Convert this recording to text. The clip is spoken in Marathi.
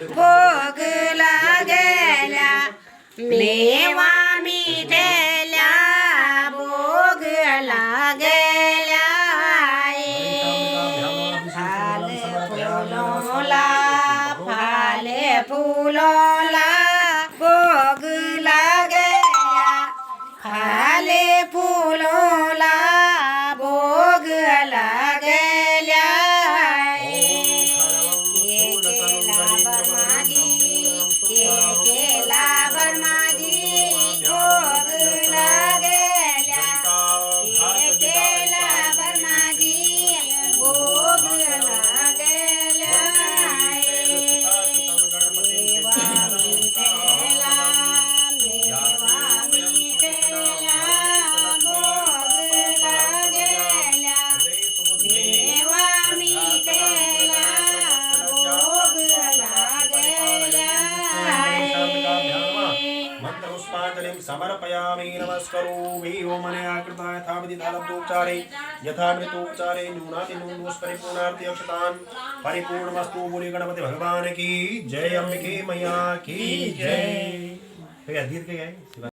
भोग लागेल्या मेवा मिठेल्या भोग लागेल्या फाले फुलोला भोग लागेल्या फाले फुलोला भोग लागेल्या केला बरमाजी भोग लागेल्या केला बरमाजी भोग लागेल्या मेवा मिठेला भोग लागेल्या मेवा मिठेला भोग लागेल्या मंत्रपुष्पांजलिं समर्पयामि नमस्करोमि ओमनया कृता यथाविधि लब्धोपचारे यथा मृतोपचारे न्यूनातिन्यूनोस् परिपूर्णार्थे अक्षतान् परिपूर्णमस्तु बोले गणपति भगवान की जय। अंबिके मैया की जय। भैया दीर्घ गए।